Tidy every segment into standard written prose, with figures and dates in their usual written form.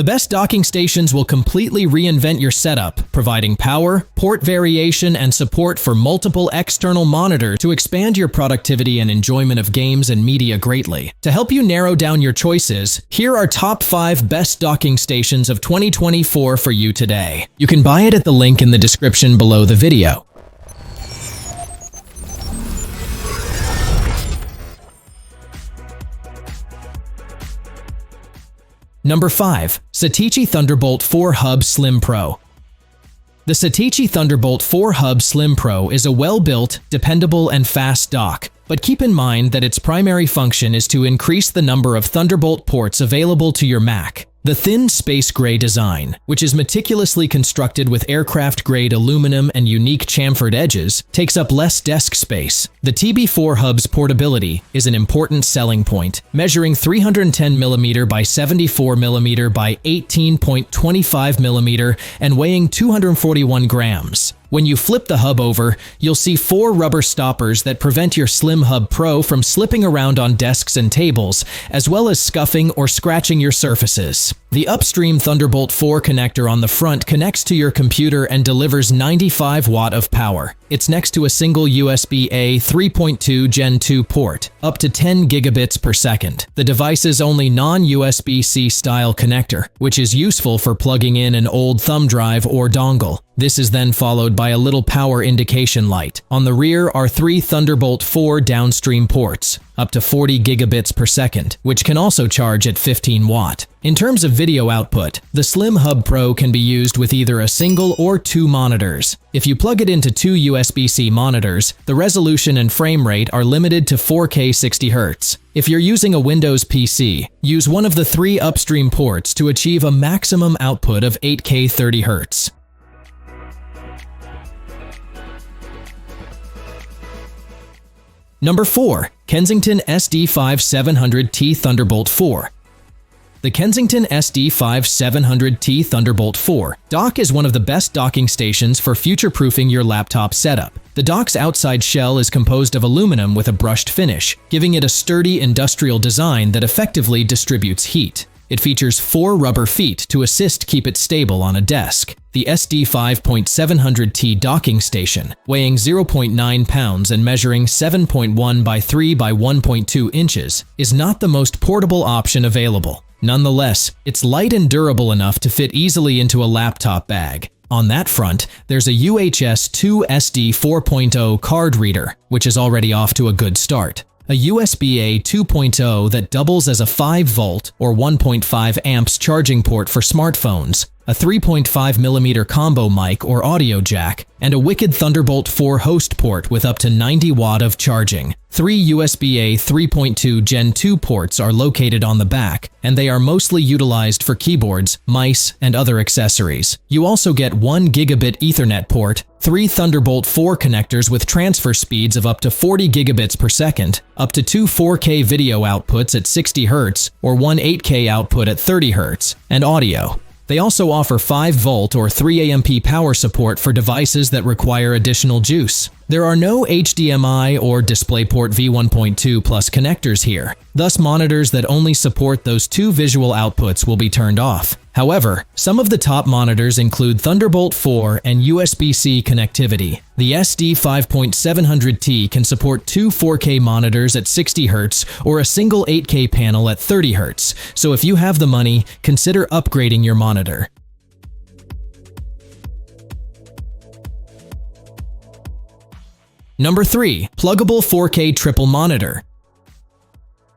The best docking stations will completely reinvent your setup, providing power, port variation, and support for multiple external monitors to expand your productivity and enjoyment of games and media greatly. To help you narrow down your choices, here are top 5 best docking stations of 2024 for you today. You can buy it at the link in the description below the video. Number 5. Satechi Thunderbolt 4 Hub Slim Pro. The Satechi Thunderbolt 4 Hub Slim Pro is a well-built, dependable, and fast dock, but keep in mind that its primary function is to increase the number of Thunderbolt ports available to your Mac. The thin space gray design, which is meticulously constructed with aircraft-grade aluminum and unique chamfered edges, takes up less desk space. The TB4 Hub's portability is an important selling point, measuring 310mm by 74mm by 18.25mm and weighing 241 grams. When you flip the hub over, you'll see 4 rubber stoppers that prevent your Slim Hub Pro from slipping around on desks and tables, as well as scuffing or scratching your surfaces. The upstream Thunderbolt 4 connector on the front connects to your computer and delivers 95 watt of power. It's next to a single USB-A 3.2 Gen 2 port, up to 10 gigabits per second. The device's only non-USB-C style connector, which is useful for plugging in an old thumb drive or dongle. This is then followed by a little power indication light. On the rear are 3 Thunderbolt 4 downstream ports, up to 40 gigabits per second, which can also charge at 15 watt. In terms of video output, the Slim Hub Pro can be used with either a single or 2 monitors. If you plug it into 2 USB-C monitors, the resolution and frame rate are limited to 4K 60Hz. If you're using a Windows PC, use one of the 3 upstream ports to achieve a maximum output of 8K 30Hz. Number 4. Kensington SD5-700T Thunderbolt 4. The Kensington SD5-700T Thunderbolt 4 dock is one of the best docking stations for future-proofing your laptop setup. The dock's outside shell is composed of aluminum with a brushed finish, giving it a sturdy industrial design that effectively distributes heat. It features 4 rubber feet to assist keep it stable on a desk. The SD5-700T docking station, weighing 0.9 pounds and measuring 7.1 by 3 by 1.2 inches, is not the most portable option available. Nonetheless, it's light and durable enough to fit easily into a laptop bag. On that front, there's a UHS-2 SD 4.0 card reader, which is already off to a good start. A USB-A 2.0 that doubles as a 5-volt or 1.5 amps charging port for smartphones, a 3.5mm combo mic or audio jack, and a wicked Thunderbolt 4 host port with up to 90 watt of charging. 3 USB-A 3.2 Gen 2 ports are located on the back, and they are mostly utilized for keyboards, mice, and other accessories. You also get 1 gigabit Ethernet port, 3 Thunderbolt 4 connectors with transfer speeds of up to 40 gigabits per second, up to 2 4K video outputs at 60 Hz or 1 8K output at 30 Hz, and audio. They also offer 5-volt or 3 AMP power support for devices that require additional juice. There are no HDMI or DisplayPort V1.2 Plus connectors here. Thus, monitors that only support those 2 visual outputs will be turned off. However, some of the top monitors include Thunderbolt 4 and USB-C connectivity. The SD5-700T can support 2 4K monitors at 60 Hz or a single 8K panel at 30 Hz, so if you have the money, consider upgrading your monitor. Number 3. Plugable 4K Triple Monitor.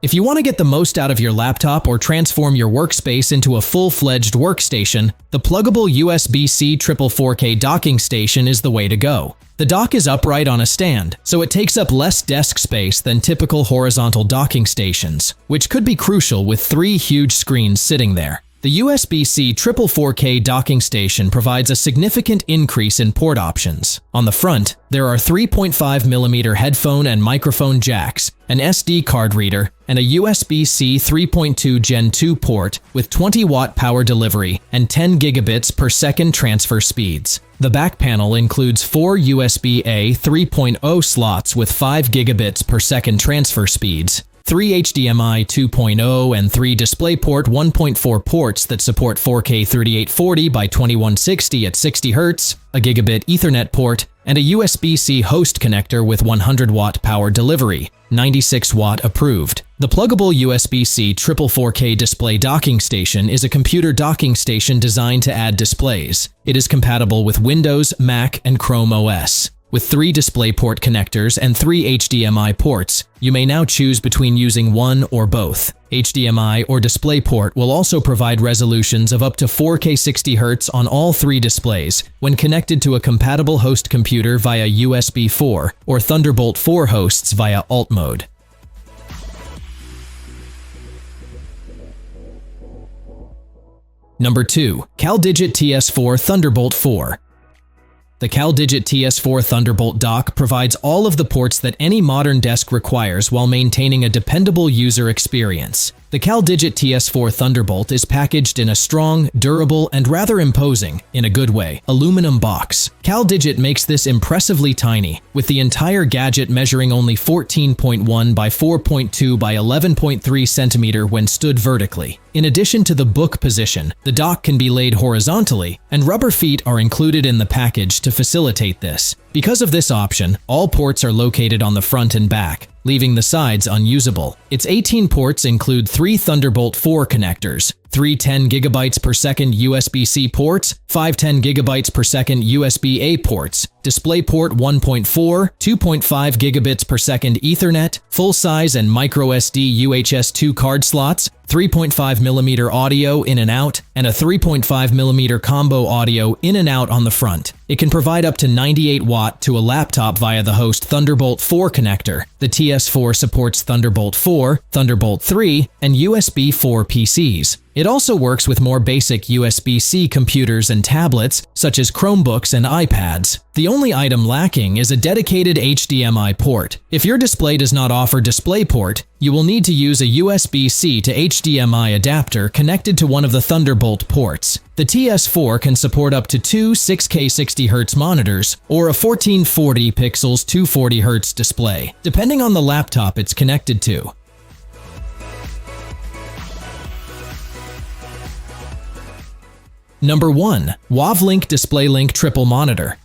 If you want to get the most out of your laptop or transform your workspace into a full-fledged workstation, the Plugable USB-C Triple 4K docking station is the way to go. The dock is upright on a stand, so it takes up less desk space than typical horizontal docking stations, which could be crucial with 3 huge screens sitting there. The USB-C Triple 4K docking station provides a significant increase in port options. On the front, there are 3.5mm headphone and microphone jacks, an SD card reader, and a USB-C 3.2 Gen 2 port with 20-watt power delivery and 10 gigabits per second transfer speeds. The back panel includes 4 USB-A 3.0 slots with 5 gigabits per second transfer speeds, 3 HDMI 2.0 and 3 DisplayPort 1.4 ports that support 4K 3840 by 2160 at 60 Hz, a gigabit Ethernet port, and a USB-C host connector with 100-watt power delivery, 96-watt approved. The Plugable USB-C triple 4K display docking station is a computer docking station designed to add displays. It is compatible with Windows, Mac, and Chrome OS. With 3 DisplayPort connectors and 3 HDMI ports, you may now choose between using one or both. HDMI or DisplayPort will also provide resolutions of up to 4K 60 Hz on all 3 displays when connected to a compatible host computer via USB 4 or Thunderbolt 4 hosts via alt mode. Number 2. Caldigit TS4 Thunderbolt 4. The Caldigit TS4 Thunderbolt dock provides all of the ports that any modern desk requires while maintaining a dependable user experience. The Caldigit TS4 Thunderbolt is packaged in a strong, durable, and rather imposing, in a good way, aluminum box. Caldigit makes this impressively tiny, with the entire gadget measuring only 14.1 by 4.2 by 11.3 centimeter when stood vertically. In addition to the book position, the dock can be laid horizontally, and rubber feet are included in the package to facilitate this. Because of this option, all ports are located on the front and back, leaving the sides unusable. Its 18 ports include 3 Thunderbolt 4 connectors, 3 10GB per second USB-C ports, 5 10GB per second USB-A ports, DisplayPort 1.4, 2.5 gigabits per second Ethernet, full-size and microSD UHS-2 card slots, 3.5mm audio in and out, and a 3.5mm combo audio in and out on the front. It can provide up to 98 watt to a laptop via the host Thunderbolt 4 connector. The TS4 supports Thunderbolt 4, Thunderbolt 3, and USB 4 PCs. It also works with more basic USB-C computers and tablets, such as Chromebooks and iPads. The only item lacking is a dedicated HDMI port. If your display does not offer DisplayPort, you will need to use a USB-C to HDMI adapter connected to one of the Thunderbolt ports. The TS4 can support up to 2 6K 60Hz monitors or a 1440 pixels 240Hz display, depending on the laptop it's connected to. Number 1. Wavlink DisplayLink Triple Monitor.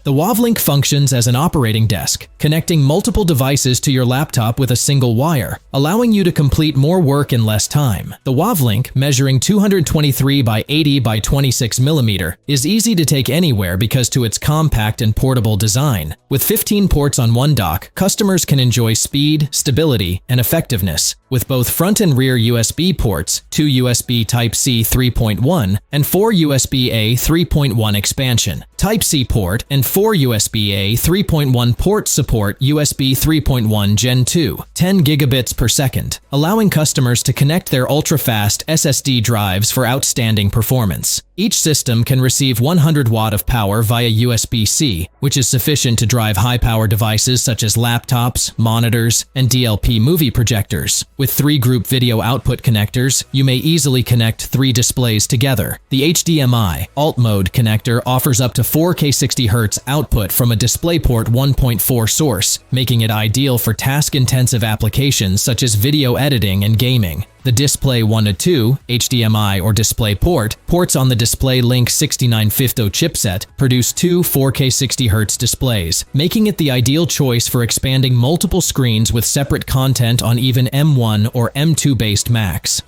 The Wavlink functions as an operating desk, connecting multiple devices to your laptop with a single wire, allowing you to complete more work in less time. The Wavlink, measuring 223 by 80 by 26 mm, is easy to take anywhere because to its compact and portable design. With 15 ports on one dock, customers can enjoy speed, stability, and effectiveness. With both front and rear USB ports, 2 USB Type-C 3.1 and 4 USB-A 3.1 expansion, Type-C port, and 4 USB-A 3.1 ports support USB 3.1 Gen 2, 10 gigabits per second, allowing customers to connect their ultra-fast SSD drives for outstanding performance. Each system can receive 100 watt of power via USB-C, which is sufficient to drive high-power devices such as laptops, monitors, and DLP movie projectors. With 3 group video output connectors, you may easily connect 3 displays together. The HDMI alt mode connector offers up to 4K 60Hz output from a DisplayPort 1.4 source, making it ideal for task-intensive applications such as video editing and gaming. The Display 1-2, HDMI or DisplayPort, ports on the DisplayLink 6950 chipset produce 2 4K 60Hz displays, making it the ideal choice for expanding multiple screens with separate content on even M1 or M2 based Macs.